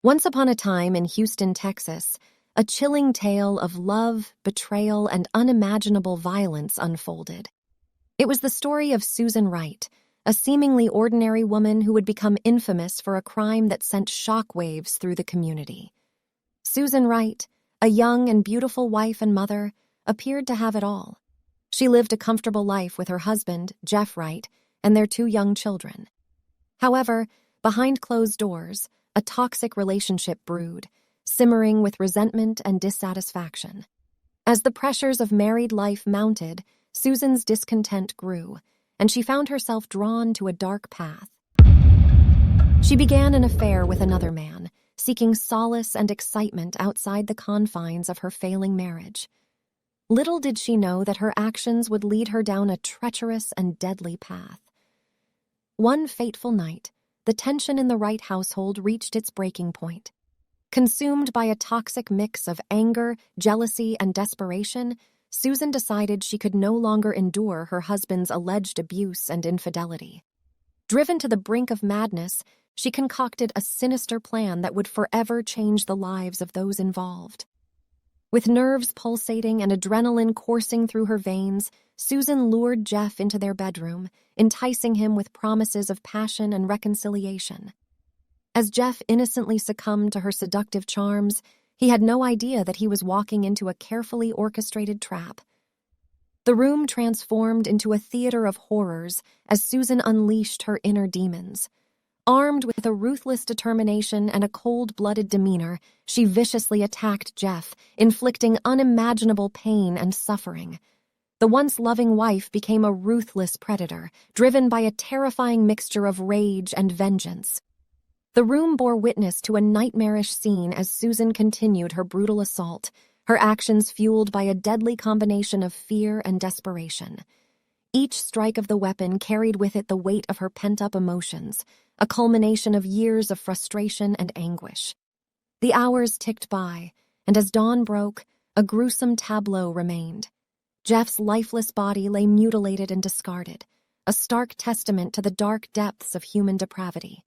Once upon a time in Houston, Texas, a chilling tale of love, betrayal, and unimaginable violence unfolded. It was the story of Susan Wright, a seemingly ordinary woman who would become infamous for a crime that sent shockwaves through the community. Susan Wright, a young and beautiful wife and mother, appeared to have it all. She lived a comfortable life with her husband, Jeff Wright, and their 2 young children. However, behind closed doors, a toxic relationship brewed, simmering with resentment and dissatisfaction. As the pressures of married life mounted, Susan's discontent grew, and she found herself drawn to a dark path. She began an affair with another man, seeking solace and excitement outside the confines of her failing marriage. Little did she know that her actions would lead her down a treacherous and deadly path. One fateful night, the tension in the Wright household reached its breaking point. Consumed by a toxic mix of anger, jealousy, and desperation, Susan decided she could no longer endure her husband's alleged abuse and infidelity. Driven to the brink of madness, she concocted a sinister plan that would forever change the lives of those involved. With nerves pulsating and adrenaline coursing through her veins, Susan lured Jeff into their bedroom, enticing him with promises of passion and reconciliation. As Jeff innocently succumbed to her seductive charms, he had no idea that he was walking into a carefully orchestrated trap. The room transformed into a theater of horrors as Susan unleashed her inner demons. Armed with a ruthless determination and a cold-blooded demeanor, she viciously attacked Jeff, inflicting unimaginable pain and suffering. The once loving wife became a ruthless predator, driven by a terrifying mixture of rage and vengeance. The room bore witness to a nightmarish scene as Susan continued her brutal assault, her actions fueled by a deadly combination of fear and desperation. Each strike of the weapon carried with it the weight of her pent-up emotions, a culmination of years of frustration and anguish. The hours ticked by, and as dawn broke, a gruesome tableau remained. Jeff's lifeless body lay mutilated and discarded, a stark testament to the dark depths of human depravity.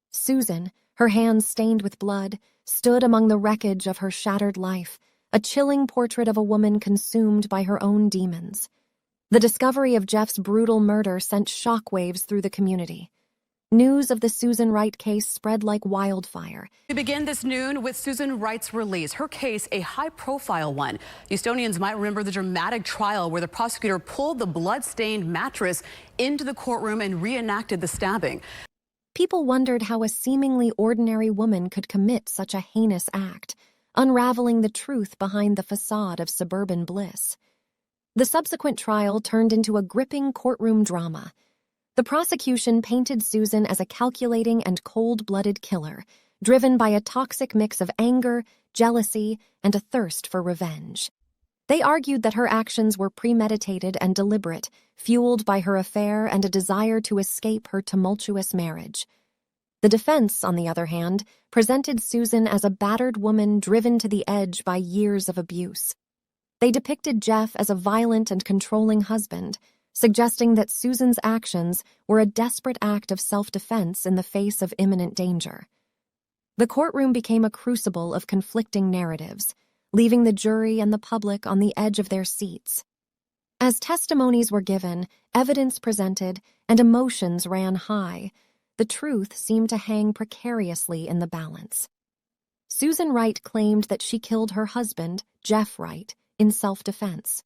Susan, her hands stained with blood, stood among the wreckage of her shattered life, a chilling portrait of a woman consumed by her own demons. The discovery of Jeff's brutal murder sent shockwaves through the community. News of the Susan Wright case spread like wildfire. We begin this noon with Susan Wright's release. Her case, a high-profile one. Houstonians might remember the dramatic trial where the prosecutor pulled the blood-stained mattress into the courtroom and reenacted the stabbing. People wondered how a seemingly ordinary woman could commit such a heinous act, unraveling the truth behind the facade of suburban bliss. The subsequent trial turned into a gripping courtroom drama. The prosecution painted Susan as a calculating and cold-blooded killer, driven by a toxic mix of anger, jealousy, and a thirst for revenge. They argued that her actions were premeditated and deliberate, fueled by her affair and a desire to escape her tumultuous marriage. The defense, on the other hand, presented Susan as a battered woman driven to the edge by years of abuse. They depicted Jeff as a violent and controlling husband, suggesting that Susan's actions were a desperate act of self-defense in the face of imminent danger. The courtroom became a crucible of conflicting narratives, leaving the jury and the public on the edge of their seats. As testimonies were given, evidence presented, and emotions ran high, the truth seemed to hang precariously in the balance. Susan Wright claimed that she killed her husband, Jeff Wright, in self-defense.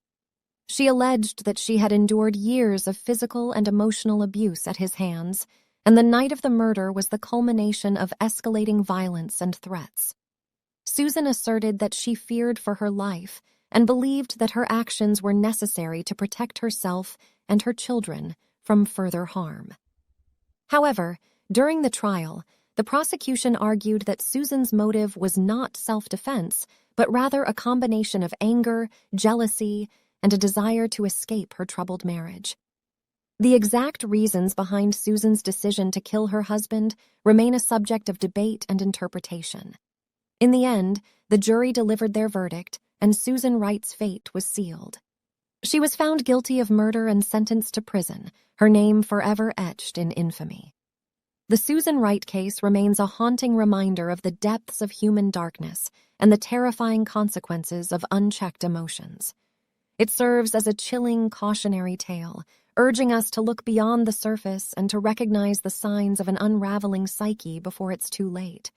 She alleged that she had endured years of physical and emotional abuse at his hands, and the night of the murder was the culmination of escalating violence and threats. Susan asserted that she feared for her life and believed that her actions were necessary to protect herself and her children from further harm. However, during the trial, the prosecution argued that Susan's motive was not self-defense, but rather a combination of anger, jealousy, and a desire to escape her troubled marriage. The exact reasons behind Susan's decision to kill her husband remain a subject of debate and interpretation. In the end, the jury delivered their verdict, and Susan Wright's fate was sealed. She was found guilty of murder and sentenced to prison, her name forever etched in infamy. The Susan Wright case remains a haunting reminder of the depths of human darkness and the terrifying consequences of unchecked emotions. It serves as a chilling, cautionary tale, urging us to look beyond the surface and to recognize the signs of an unraveling psyche before it's too late.